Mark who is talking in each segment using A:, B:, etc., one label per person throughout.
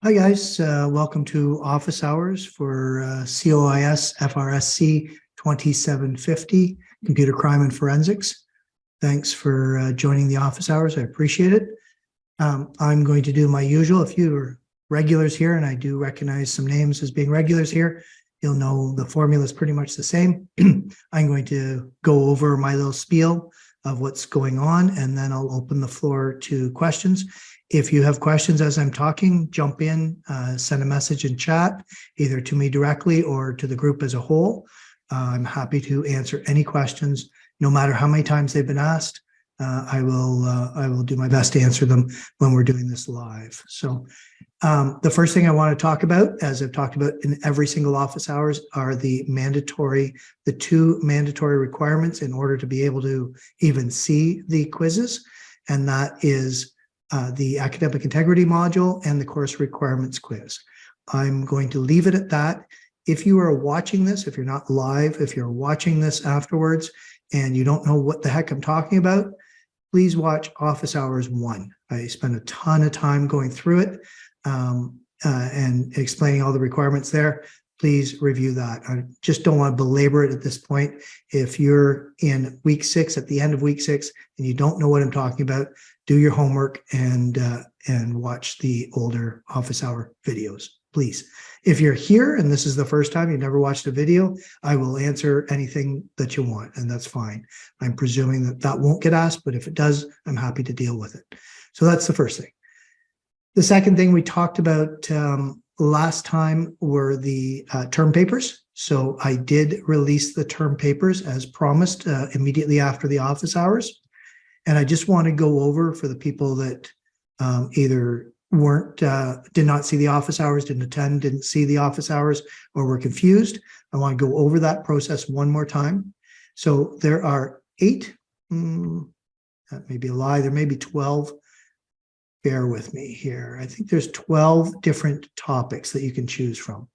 A: Hi guys, welcome to office hours for COIS FRSC 2750, Computer Crime and Forensics. Thanks for joining the office hours. I appreciate it. I'm going to do my usual. If you are regulars here, and I do recognize some names as being regulars here, you'll know the formula is pretty much the same. I'm going to go over my little spiel of what's going on, and then I'll open the floor to questions. If you have questions as I'm talking, jump in, send a message in chat, either to me directly or to the group as a whole. I'm happy to answer any questions, no matter how many times they've been asked. I will do my best to answer them when we're doing this live. So the first thing I want to talk about, as I've talked about in every single office hours, are the two mandatory requirements in order to be able to even see the quizzes. And that is the academic integrity module and the course requirements quiz. I'm going to leave it at that. If you are watching this, if you're not live, if you're watching this afterwards and you don't know what the heck I'm talking about, please watch Office Hours 1. I spent a ton of time going through it and explaining all the requirements there. Please review that. I just don't want to belabor it at this point. If you're in week 6, at the end of week 6, and you don't know what I'm talking about, do your homework and watch the older office hour videos, please. If you're here and this is the first time you've never watched a video, I will answer anything that you want, and that's fine. I'm presuming that that won't get asked, but if it does, I'm happy to deal with it. So that's the first thing. The second thing we talked about last time were the term papers. So I did release the term papers as promised immediately after the office hours. And I just want to go over, for the people that either did not see the office hours, didn't attend, didn't see the office hours, or were confused. I want to go over that process one more time. So there are 8, that may be a lie, there may be 12. Bear with me here. I think there's 12 different topics that you can choose from,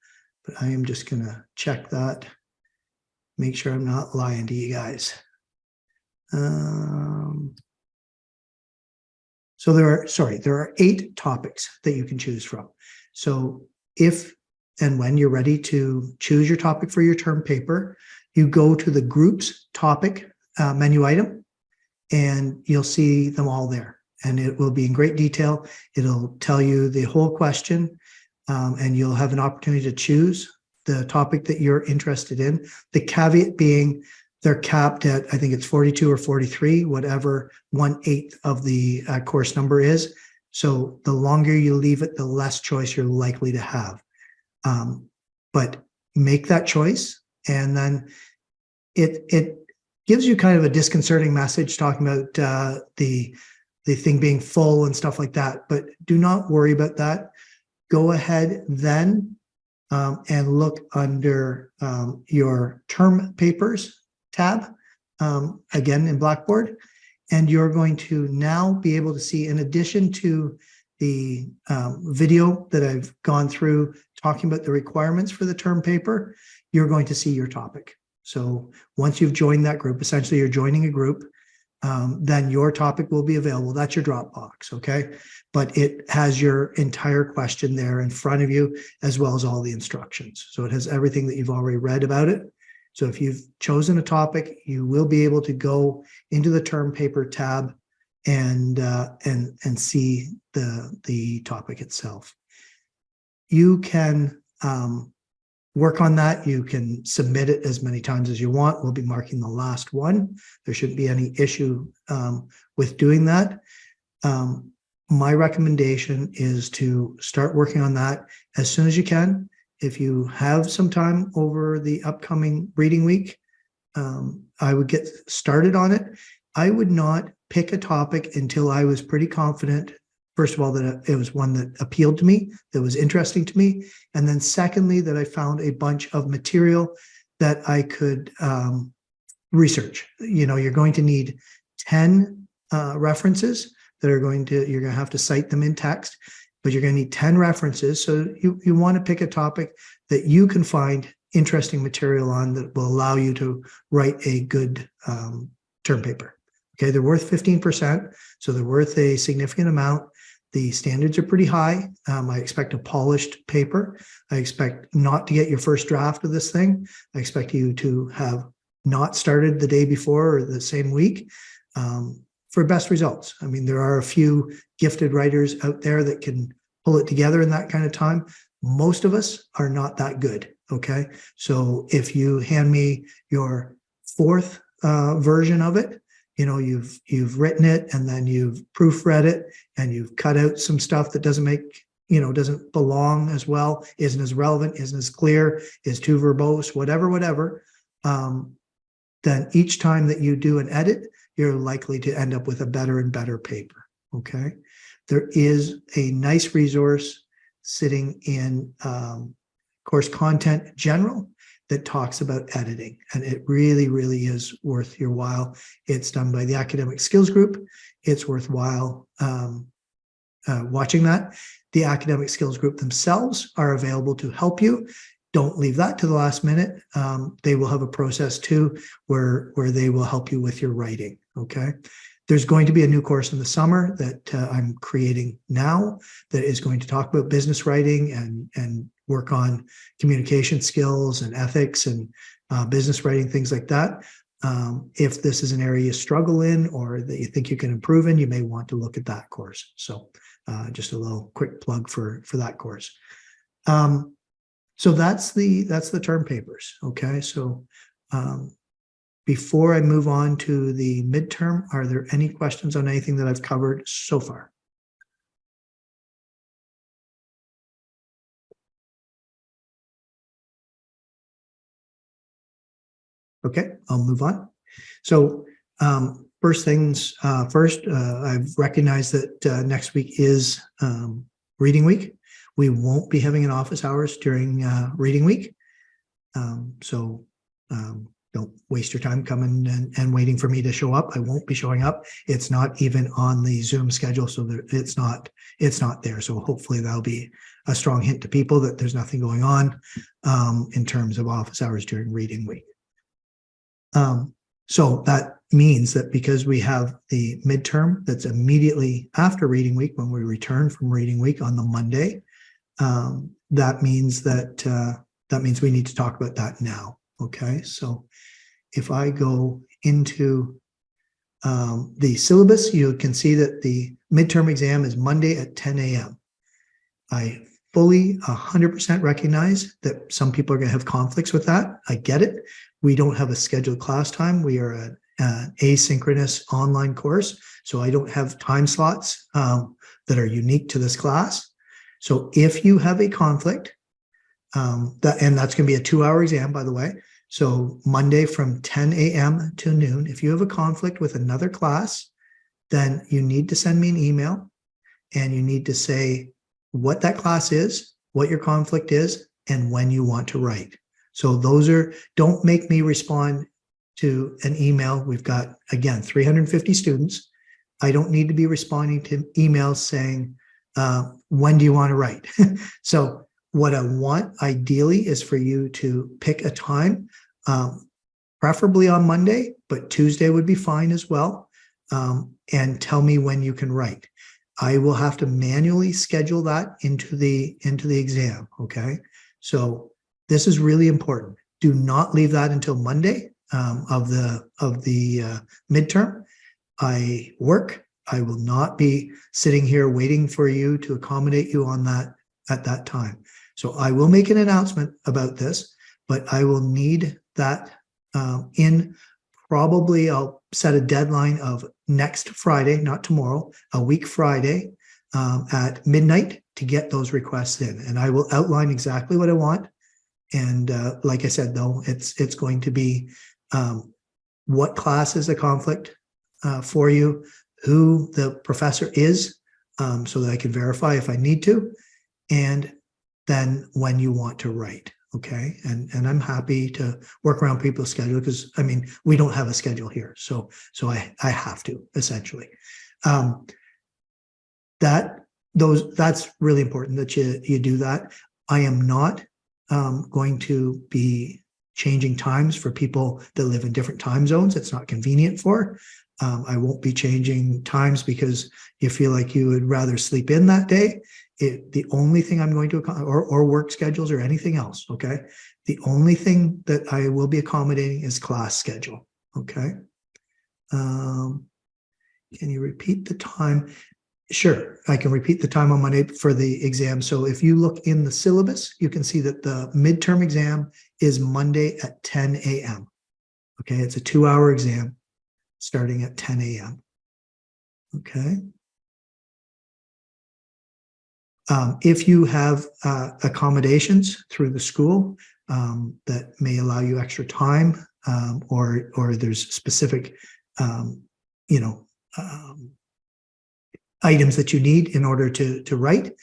A: but I am just going to check that, make sure I'm not lying to you guys. So there are 8 topics that you can choose from. So if and when you're ready to choose your topic for your term paper, you go to the groups topic menu item, and you'll see them all there. And it will be in great detail. It'll tell you the whole question, and you'll have an opportunity to choose the topic that you're interested in. The caveat being they're capped at, I think it's 42 or 43, whatever 1/8 of the course number is. So the longer you leave it, the less choice you're likely to have. But make that choice, and then it gives you kind of a disconcerting message talking about the thing being full and stuff like that, but do not worry about that. Go ahead then and look under your term papers tab, again in Blackboard, and you're going to now be able to see, in addition to the video that I've gone through talking about the requirements for the term paper, you're going to see your topic. So once you've joined that group, essentially you're joining a group, then your topic will be available. That's your Dropbox, okay? But it has your entire question there in front of you, as well as all the instructions. So it has everything that you've already read about it. So if you've chosen a topic, you will be able to go into the term paper tab and see the topic itself. You can work on that. You can submit it as many times as you want. We'll be marking the last one. There shouldn't be any issue with doing that. My recommendation is to start working on that as soon as you can. If you have some time over the upcoming reading week, I would get started on it. I would not pick a topic until I was pretty confident, first of all, that it was one that appealed to me, that was interesting to me. And then secondly, that I found a bunch of material that I could research. You know, you're going to need 10 references that you're going to have to cite them in text, but you're going to need 10 references. So you want to pick a topic that you can find interesting material on that will allow you to write a good term paper. Okay, they're worth 15%, so they're worth a significant amount. The standards are pretty high. I expect a polished paper. I expect not to get your first draft of this thing. I expect you to have not started the day before or the same week for best results. I mean, there are a few gifted writers out there that can pull it together in that kind of time. Most of us are not that good, okay? So if you hand me your fourth version of it, you know, you've written it and then you've proofread it and you've cut out some stuff that doesn't make, you know, doesn't belong as well, isn't as relevant, isn't as clear, is too verbose, whatever, then each time that you do an edit, you're likely to end up with a better and better paper, okay? There is a nice resource sitting in course content general that talks about editing, and it really, really is worth your while. It's done by the Academic Skills Group. It's worthwhile watching that. The Academic Skills Group themselves are available to help you. Don't leave that to the last minute. They will have a process too where they will help you with your writing, okay? There's going to be a new course in the summer that I'm creating now that is going to talk about business writing and work on communication skills and ethics and business writing, things like that. If this is an area you struggle in or that you think you can improve in, you may want to look at that course. So just a little quick plug for that course. So that's the term papers, okay? So before I move on to the midterm, are there any questions on anything that I've covered so far? Okay, I'll move on. So first things first, I've recognized that next week is reading week. We won't be having an office hours during reading week. So don't waste your time coming and waiting for me to show up. I won't be showing up. It's not even on the Zoom schedule, so it's not there. So hopefully that'll be a strong hint to people that there's nothing going on in terms of office hours during reading week. So that means that because we have the midterm that's immediately after reading week, when we return from reading week on the Monday, that means we need to talk about that now. Okay, so if I go into the syllabus, you can see that the midterm exam is Monday at 10 a.m. I fully 100% recognize that some people are going to have conflicts with that. I get it. We don't have a scheduled class time. We are an asynchronous online course, so I don't have time slots that are unique to this class. So if you have a conflict, and that's going to be a 2-hour exam, by the way. So Monday from 10 a.m. to noon, if you have a conflict with another class, then you need to send me an email and you need to say what that class is, what your conflict is, and when you want to write. So don't make me respond to an email. We've got, again, 350 students. I don't need to be responding to emails saying, when do you want to write? So what I want ideally is for you to pick a time, preferably on Monday, but Tuesday would be fine as well, and tell me when you can write. I will have to manually schedule that into the exam, okay? So this is really important. Do not leave that until Monday of the midterm. I work. I will not be sitting here waiting for you to accommodate you on that at that time. So I will make an announcement about this, but I will need that in probably, I'll set a deadline of next Friday, not tomorrow, a week Friday at midnight to get those requests in. And I will outline exactly what I want. And like I said, though, it's going to be what class is a conflict for you, who the professor is, so that I can verify if I need to, and then when you want to write, okay? And I'm happy to work around people's schedule because, I mean, we don't have a schedule here, so I have to, essentially. That's really important that you do that. I am not going to be changing times for people that live in different time zones. It's not convenient for. I won't be changing times because you feel like you would rather sleep in that day. The only thing I'm going to, or work schedules or anything else, okay? The only thing that I will be accommodating is class schedule, okay? Can you repeat the time? Sure, I can repeat the time on Monday for the exam. So if you look in the syllabus, you can see that the midterm exam is Monday at 10 a.m. Okay, it's a 2-hour exam starting at 10 a.m. Okay. If you have accommodations through the school that may allow you extra time, or there's specific, you know, items that you need in order to write,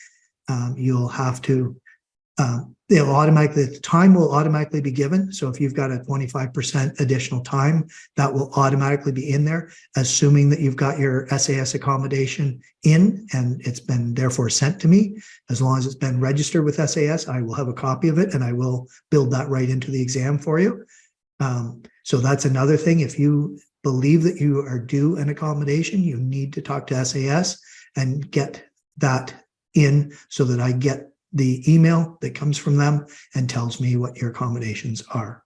A: you'll have to, the time will automatically be given. So if you've got a 25% additional time, that will automatically be in there, assuming that you've got your SAS accommodation in and it's been therefore sent to me. As long as it's been registered with SAS, I will have a copy of it and I will build that right into the exam for you. So that's another thing. If you believe that you are due an accommodation, you need to talk to SAS and get that in so that I get the email that comes from them and tells me what your accommodations are.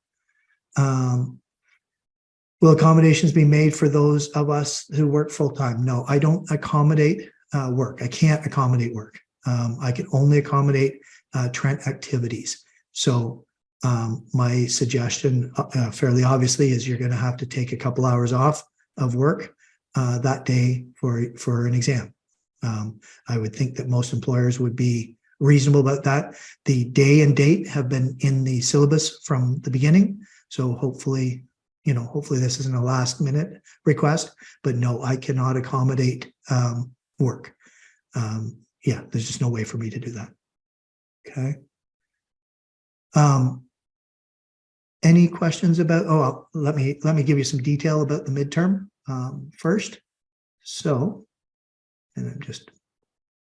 A: Will accommodations be made for those of us who work full-time? No, I don't accommodate work. I can't accommodate work. I can only accommodate Trent activities. So my suggestion, fairly obviously, is you're going to have to take a couple hours off of work that day for an exam. I would think that most employers would be reasonable about that. The day and date have been in the syllabus from the beginning. So hopefully, hopefully this isn't a last minute request, but no, I cannot accommodate work. Yeah, there's just no way for me to do that. Okay. Any questions about, let me give you some detail about the midterm first. So, and I'm just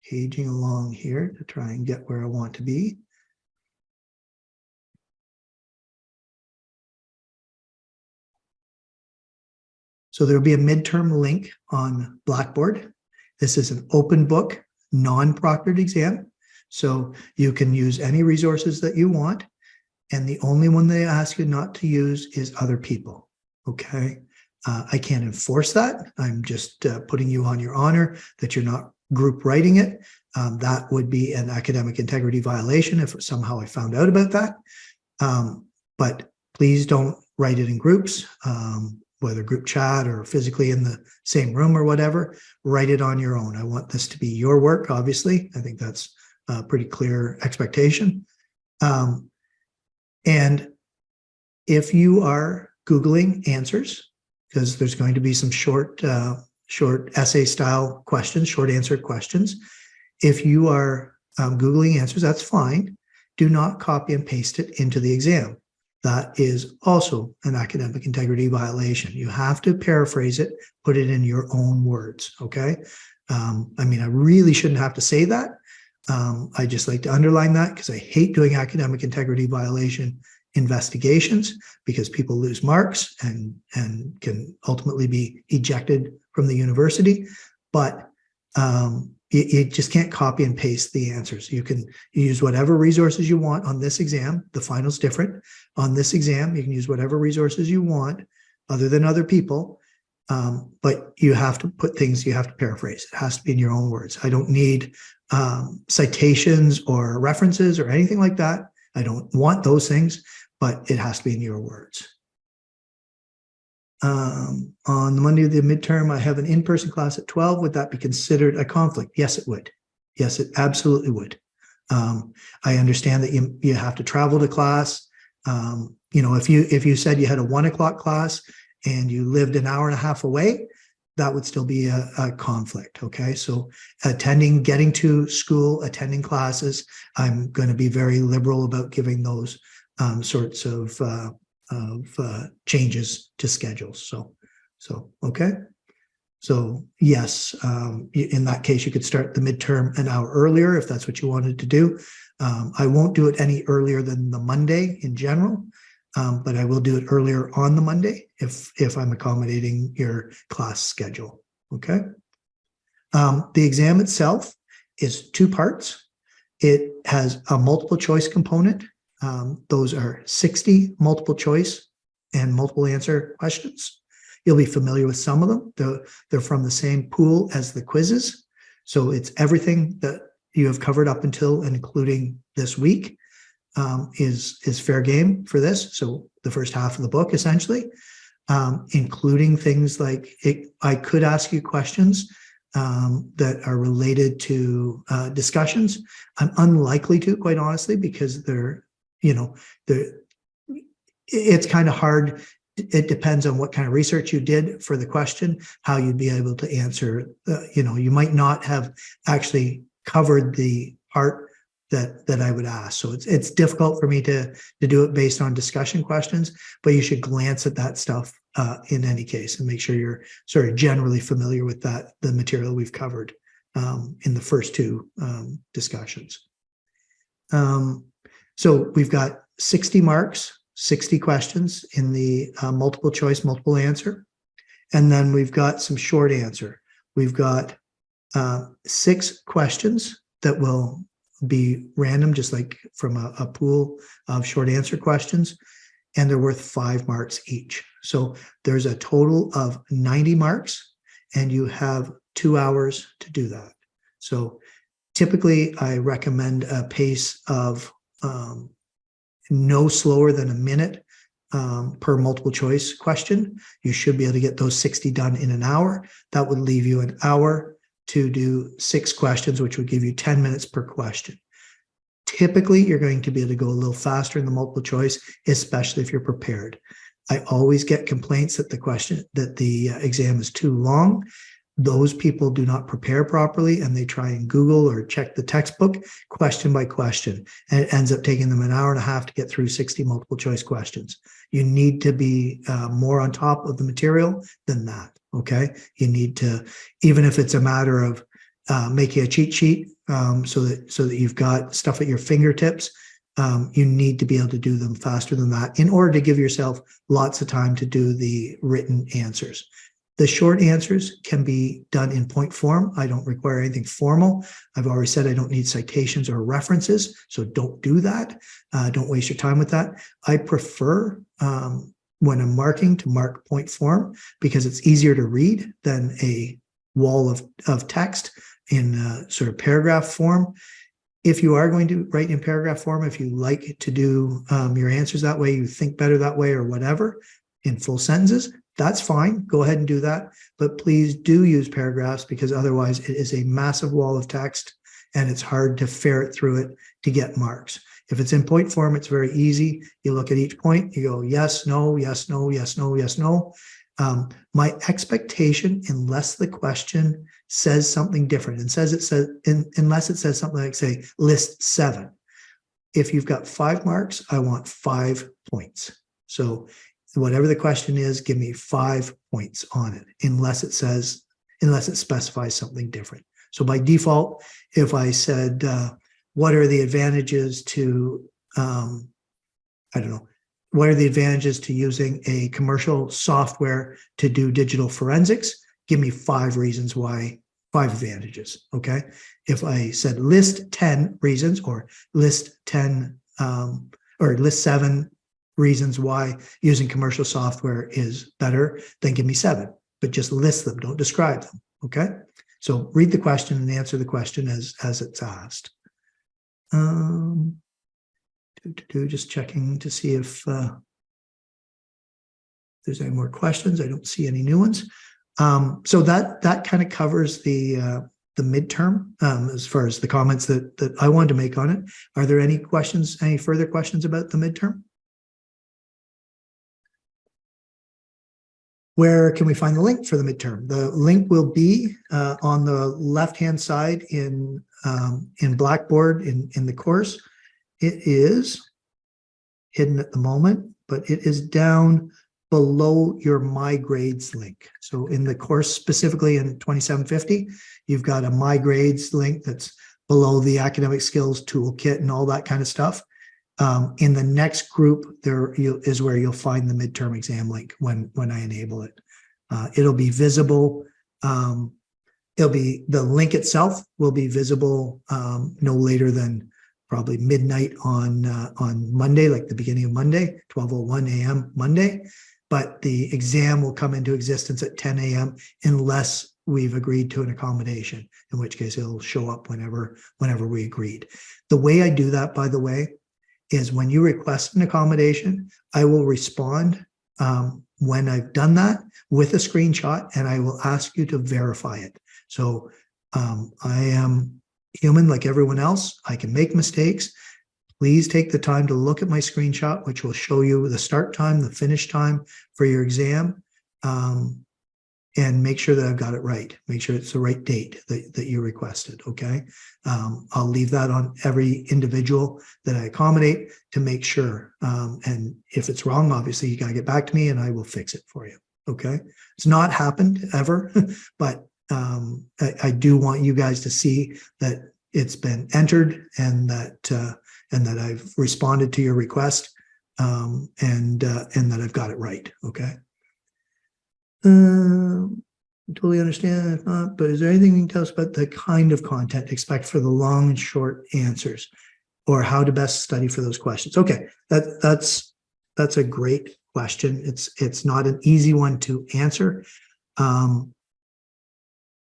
A: paging along here to try and get where I want to be. So there'll be a midterm link on Blackboard. This is an open book, non-proctored exam. So you can use any resources that you want. And the only one they ask you not to use is other people. Okay. I can't enforce that. I'm just putting you on your honor that you're not group writing it. That would be an academic integrity violation if somehow I found out about that. But please don't write it in groups, whether group chat or physically in the same room or whatever. Write it on your own. I want this to be your work, obviously. I think that's a pretty clear expectation. And if you are Googling answers, because there's going to be some short essay style questions, short answer questions. If you are Googling answers, that's fine. Do not copy and paste it into the exam. That is also an academic integrity violation. You have to paraphrase it, put it in your own words, okay? I mean, I really shouldn't have to say that. I just like to underline that because I hate doing academic integrity violation investigations because people lose marks and can ultimately be ejected from the university. But you just can't copy and paste the answers. You can use whatever resources you want on this exam. The final's different. On this exam, you can use whatever resources you want other than other people. But you have to put things, you have to paraphrase. It has to be in your own words. I don't need citations or references or anything like that. I don't want those things, but it has to be in your words. On the Monday of the midterm, I have an in-person class at 12. Would that be considered a conflict? Yes, it would. Yes, it absolutely would. I understand that you have to travel to class. If you said you had a 1 o'clock class and you lived an hour and a half away, that would still be a conflict. Okay, so getting to school, attending classes, I'm going to be very liberal about giving those sorts of changes to schedules. So okay. So yes, in that case, you could start the midterm an hour earlier if that's what you wanted to do. I won't do it any earlier than the Monday in general. but I will do it earlier on the Monday if I'm accommodating your class schedule. Okay. The exam itself is 2 parts. It has a multiple choice component. Those are 60 multiple choice and multiple answer questions. You'll be familiar with some of them. They're from the same pool as the quizzes. So it's everything that you have covered up until and including this week is fair game for this. So the first half of the book, essentially, including things like I could ask you questions that are related to discussions. I'm unlikely to, quite honestly, because it's kind of hard. It depends on what kind of research you did for the question, how you'd be able to answer. You might not have actually covered the part that I would ask. So it's difficult for me to do it based on discussion questions, but you should glance at that stuff in any case and make sure you're sort of generally familiar with the material we've covered in the first 2 discussions. So we've got 60 marks, 60 questions in the multiple choice, multiple answer. And then we've got some short answer. We've got 6 questions that will be random, just like from a pool of short answer questions, and they're worth 5 marks each. So there's a total of 90 marks, and you have 2 hours to do that. So typically I recommend a pace of no slower than a minute per multiple choice question. You should be able to get those 60 done in an hour. That would leave you an hour to do 6 questions, which would give you 10 minutes per question. Typically, you're going to be able to go a little faster in the multiple choice, especially if you're prepared. I always get complaints that the exam is too long. Those people do not prepare properly, and they try and Google or check the textbook question by question, and it ends up taking them an hour and a half to get through 60 multiple choice questions. You need to be more on top of the material than that. Okay, you need to, even if it's a matter of making a cheat sheet so that you've got stuff at your fingertips, you need to be able to do them faster than that in order to give yourself lots of time to do the written answers. The short answers can be done in point form. I don't require anything formal. I've already said I don't need citations or references, so don't do that. Don't waste your time with that. I prefer when I'm marking to mark point form because it's easier to read than a wall of text in sort of paragraph form. If you are going to write in paragraph form, if you like to do your answers that way, you think better that way or whatever, in full sentences, that's fine. Go ahead and do that. But please do use paragraphs because otherwise it is a massive wall of text and it's hard to ferret through it to get marks. If it's in point form, it's very easy. You look at each point, you go, yes, no, yes, no, yes, no, yes, no. My expectation, unless the question says something different and unless it says something like, say, list 7. If you've got 5 marks, I want 5 points. So whatever the question is, give me 5 points on it, unless it specifies something different. So by default, if I said, what are the advantages to, what are the advantages to using a commercial software to do digital forensics? Give me 5 reasons why, 5 advantages, okay? If I said list 10 reasons or list 10 or list 7 reasons why using commercial software is better, then give me 7, but just list them, don't describe them, okay? So read the question and answer the question as it's asked. Just checking to see if there's any more questions. I don't see any new ones. So that kind of covers the midterm as far as the comments that I wanted to make on it. Are there any questions, any further questions about the midterm? Where can we find the link for the midterm? The link will be on the left-hand side in Blackboard in the course. It is hidden at the moment, but it is down below your My Grades link. So in the course, specifically in 2750, you've got a My Grades link that's below the academic skills toolkit and all that kind of stuff. In the next group, is where you'll find the midterm exam link when I enable it. It'll be visible. The link itself will be visible no later than probably midnight on Monday, like the beginning of Monday, 12:01 a.m. Monday. But the exam will come into existence at 10 a.m. unless we've agreed to an accommodation, in which case it'll show up whenever we agreed. The way I do that, by the way, is when you request an accommodation, I will respond when I've done that with a screenshot, and I will ask you to verify it. So I am human like everyone else. I can make mistakes. Please take the time to look at my screenshot, which will show you the start time, the finish time for your exam, and make sure that I've got it right. Make sure it's the right date that you requested, okay? I'll leave that on every individual that I accommodate to make sure. And if it's wrong, obviously you got to get back to me and I will fix it for you, okay? It's not happened ever, but I do want you guys to see that it's been entered and that I've responded to your request, and that I've got it right. Okay. Totally understand. If not, but is there anything you can tell us about the kind of content to expect for the long and short answers, or how to best study for those questions? Okay, that's a great question. It's not an easy one to answer.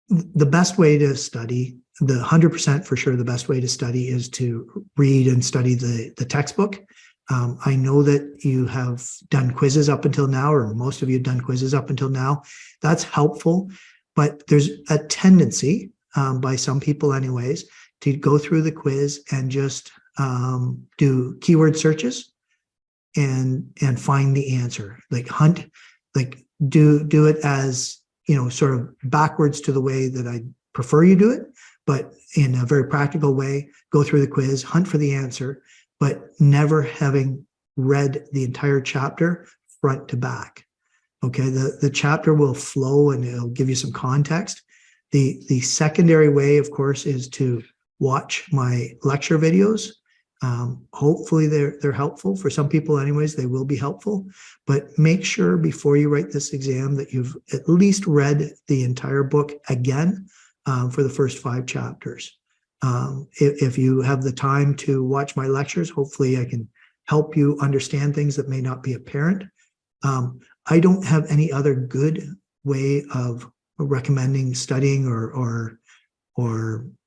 A: The best way to study, the 100% for sure, the best way to study is to read and study the textbook. I know that you have done quizzes up until now, or most of you have done quizzes up until now. That's helpful, but there's a tendency by some people anyways to go through the quiz and just do keyword searches and find the answer, like hunt, like do it as, you know, sort of backwards to the way that I prefer you do it, but in a very practical way, go through the quiz, hunt for the answer, but never having read the entire chapter front to back. Okay, the chapter will flow and it'll give you some context. The secondary way, of course, is to watch my lecture videos. Hopefully they're helpful. For some people anyways, they will be helpful, but make sure before you write this exam that you've at least read the entire book again for the first 5 chapters. If you have the time to watch my lectures, hopefully I can help you understand things that may not be apparent. I don't have any other good way of recommending studying or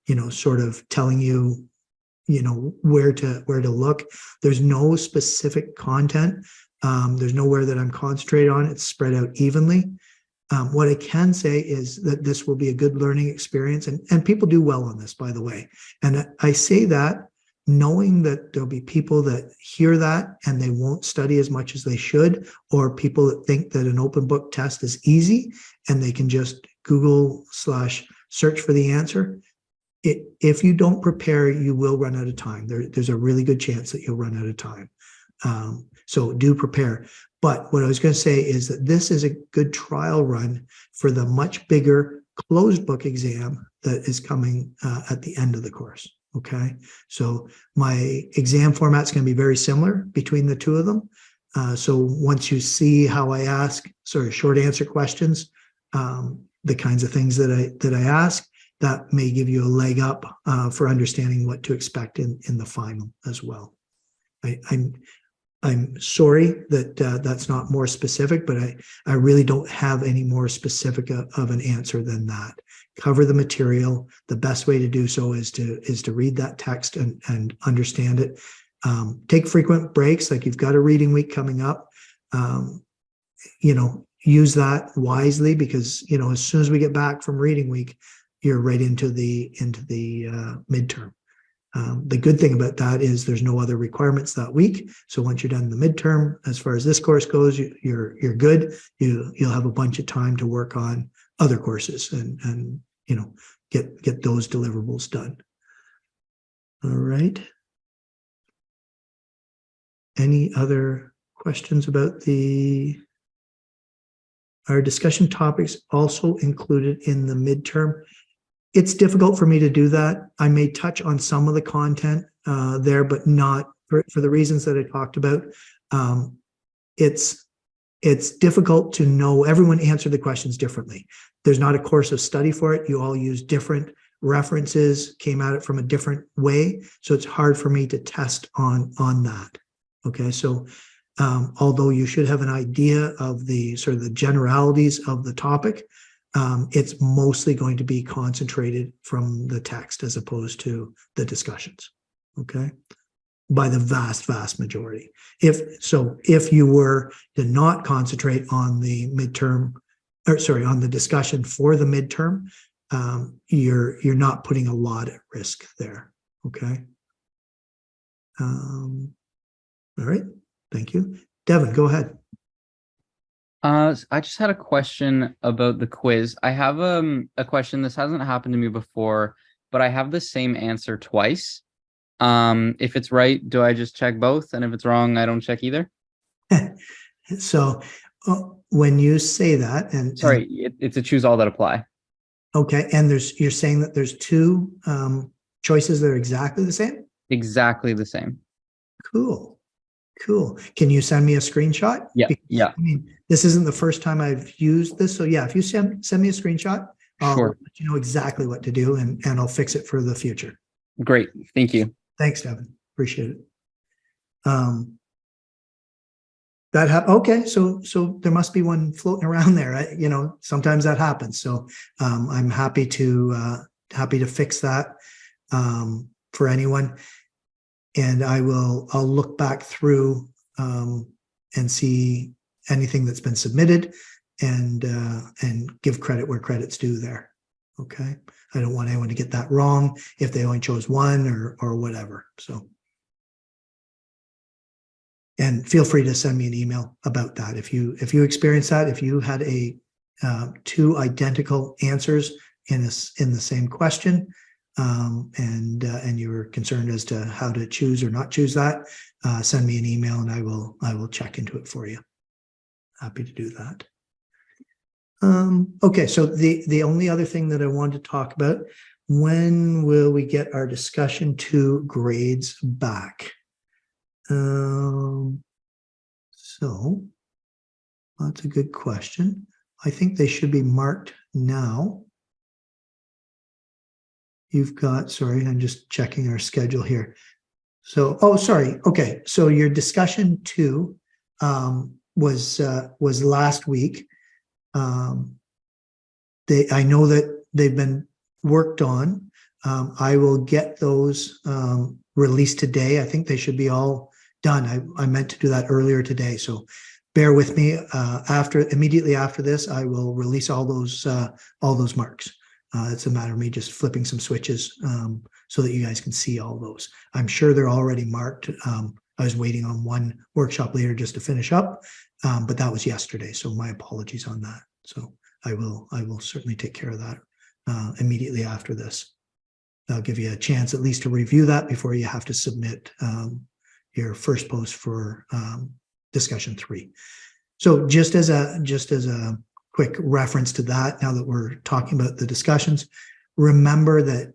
A: you know, sort of telling you, you know, where to look. There's no specific content. There's nowhere that I'm concentrated on. It's spread out evenly. What I can say is that this will be a good learning experience, and people do well on this, by the way. And I say that knowing that there'll be people that hear that and they won't study as much as they should, or people that think that an open book test is easy and they can just Google/search for the answer. If you don't prepare, you will run out of time. There's a really good chance that you'll run out of time. So do prepare. But what I was going to say is that this is a good trial run for the much bigger closed book exam that is coming at the end of the course. Okay, so my exam format is going to be very similar between the two of them. So once you see how I ask sort of short answer questions, the kinds of things that I ask, that may give you a leg up for understanding what to expect in the final as well. I'm sorry that that's not more specific, but I really don't have any more specific of an answer than that. Cover the material. The best way to do so is to read that text and understand it. Take frequent breaks, like you've got a reading week coming up. You know, use that wisely, because, you know, as soon as we get back from reading week, you're right into the midterm. The good thing about that is there's no other requirements that week. So once you're done the midterm, as far as this course goes, you're good. You'll have a bunch of time to work on other courses and you know, get those deliverables done. All right. Any other questions about our discussion topics also included in the midterm? It's difficult for me to do that. I may touch on some of the content there, but not for the reasons that I talked about. It's difficult to know. Everyone answered the questions differently. There's not a course of study for it. You all use different references, came at it from a different way. So it's hard for me to test on that. Okay, so although you should have an idea of the sort of the generalities of the topic, it's mostly going to be concentrated from the text as opposed to the discussions. Okay, by the vast majority. If you were to not concentrate on the midterm, or sorry, on the discussion for the midterm, you're not putting a lot at risk there. Okay. All right. Thank you. Devin, go ahead.
B: I just had a question about the quiz. I have a question. This hasn't happened to me before, but I have the same answer twice. If it's right, do I just check both? And if it's wrong, I don't check either?
A: So when you say that, and
B: sorry, it's a choose all that apply.
A: Okay, and you're saying that there's two choices that are exactly the same?
B: Exactly the same.
A: Cool. Can you send me a screenshot?
B: Yeah.
A: Because,
B: yeah.
A: I mean, this isn't the first time I've used this. So yeah, if you send me a screenshot, I'll
B: Sure.
A: let you know exactly what to do, and I'll fix it for the future.
B: Great. Thank you.
A: Thanks, Devin. Appreciate it. Okay, so there must be one floating around there. Sometimes that happens. So I'm happy to fix that for anyone, and I'll look back through and see anything that's been submitted and give credit where credit's due there. Okay, I don't want anyone to get that wrong if they only chose one or whatever. So. And feel free to send me an email about that. If you experience that, if you had two identical answers in the same question, and you were concerned as to how to choose or not choose that, send me an email and I will check into it for you. Happy to do that. Okay, so the only other thing that I wanted to talk about, when will we get our discussion 2 grades back? So that's a good question. I think they should be marked now. You've got, sorry, I'm just checking our schedule here. So, sorry. Okay. So your discussion 2 was last week. I know that they've been worked on. I will get those released today. I think they should be all done. I meant to do that earlier today, so bear with me. Immediately after this, I will release all those marks. It's a matter of me just flipping some switches so that you guys can see all those. I'm sure they're already marked. I was waiting on one workshop leader just to finish up, but that was yesterday, so my apologies on that. So I will certainly take care of that immediately after this. I'll give you a chance at least to review that before you have to submit your first post for discussion 3. So just as a quick reference to that, now that we're talking about the discussions, remember that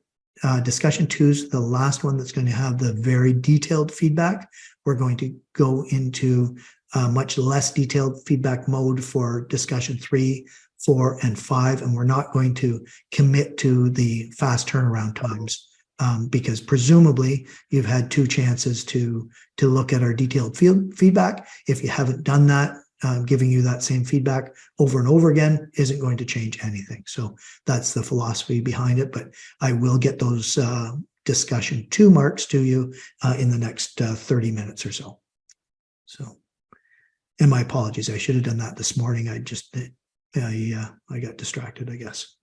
A: discussion 2 is the last one that's going to have the very detailed feedback. We're going to go into much less detailed feedback mode for discussion 3, 4, and 5, and we're not going to commit to the fast turnaround times. Because presumably you've had 2 chances to look at our detailed feedback. If you haven't done that, giving you that same feedback over and over again isn't going to change anything. So that's the philosophy behind it. But I will get those discussion 2 marks to you in the next 30 minutes or so. So, and my apologies. I should have done that this morning. I got distracted, I guess.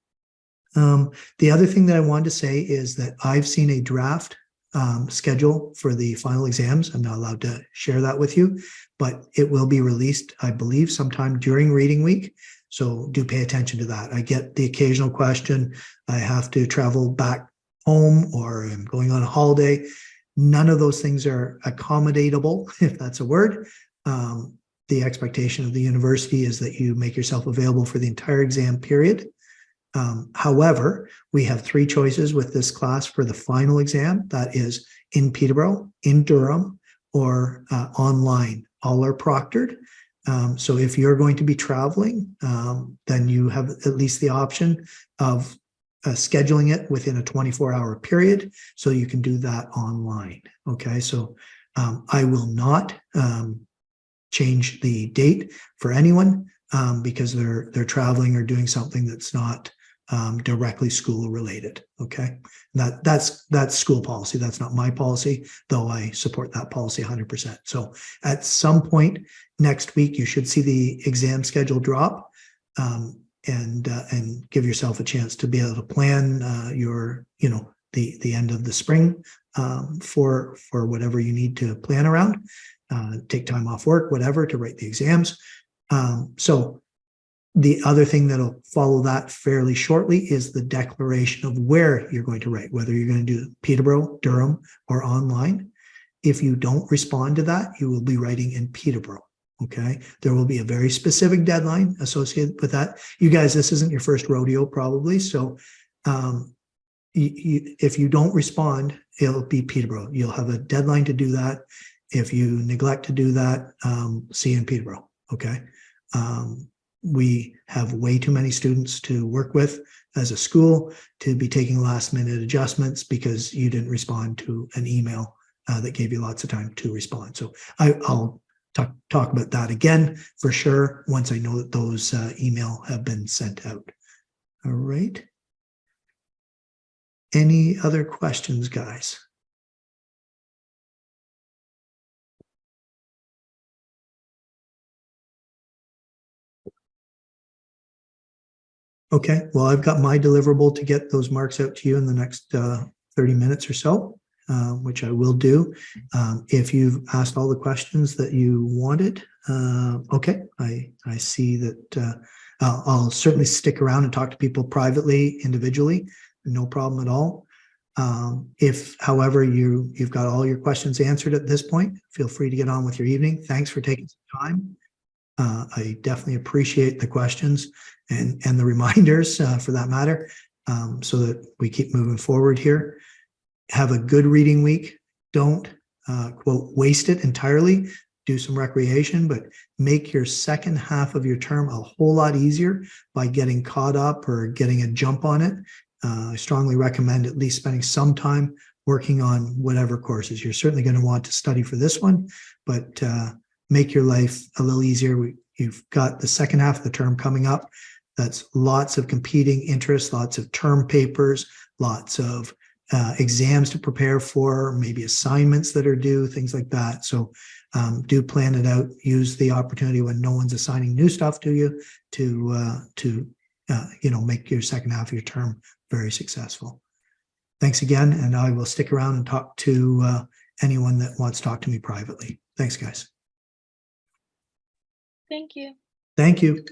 A: The other thing that I wanted to say is that I've seen a draft schedule for the final exams. I'm not allowed to share that with you, but it will be released, I believe, sometime during reading week. So do pay attention to that. I get the occasional question, I have to travel back home or I'm going on a holiday. None of those things are accommodatable, if that's a word. The expectation of the university is that you make yourself available for the entire exam period. However, we have 3 choices with this class for the final exam. That is in Peterborough, in Durham, or online. All are proctored. So if you're going to be traveling, then you have at least the option of scheduling it within a 24-hour period, so you can do that online. Okay, so I will not change the date for anyone because they're traveling or doing something that's not directly school related. Okay, that's school policy. That's not my policy, though I support that policy 100%. So at some point next week, you should see the exam schedule drop, and give yourself a chance to be able to plan your, the end of the spring for whatever you need to plan around. Take time off work, whatever, to write the exams. So the other thing that'll follow that fairly shortly is the declaration of where you're going to write, whether you're going to do Peterborough, Durham, or online. If you don't respond to that, you will be writing in Peterborough. Okay, there will be a very specific deadline associated with that. You guys, this isn't your first rodeo, probably. So if you don't respond, it'll be Peterborough. You'll have a deadline to do that. If you neglect to do that, see you in Peterborough. Okay. We have way too many students to work with as a school to be taking last minute adjustments because you didn't respond to an email that gave you lots of time to respond. So I'll talk about that again for sure once I know that those email have been sent out. All right. Any other questions, guys? Okay, well, I've got my deliverable to get those marks out to you in the next 30 minutes or so, which I will do. If you've asked all the questions that you wanted, okay, I see that I'll certainly stick around and talk to people privately, individually, no problem at all. If, however, you've got all your questions answered at this point, feel free to get on with your evening. Thanks for taking some time. I definitely appreciate the questions and the reminders for that matter, so that we keep moving forward here. Have a good reading week. Don't quote waste it entirely. Do some recreation, but make your second half of your term a whole lot easier by getting caught up or getting a jump on it. I strongly recommend at least spending some time working on whatever courses. You're certainly going to want to study for this one, but make your life a little easier. You've got the second half of the term coming up. That's lots of competing interests, lots of term papers, lots of exams to prepare for, maybe assignments that are due, things like that. So do plan it out. Use the opportunity when no one's assigning new stuff to you to make your second half of your term very successful. Thanks again, and I will stick around and talk to anyone that wants to talk to me privately. Thanks, guys.
C: Thank you.
A: Thank you.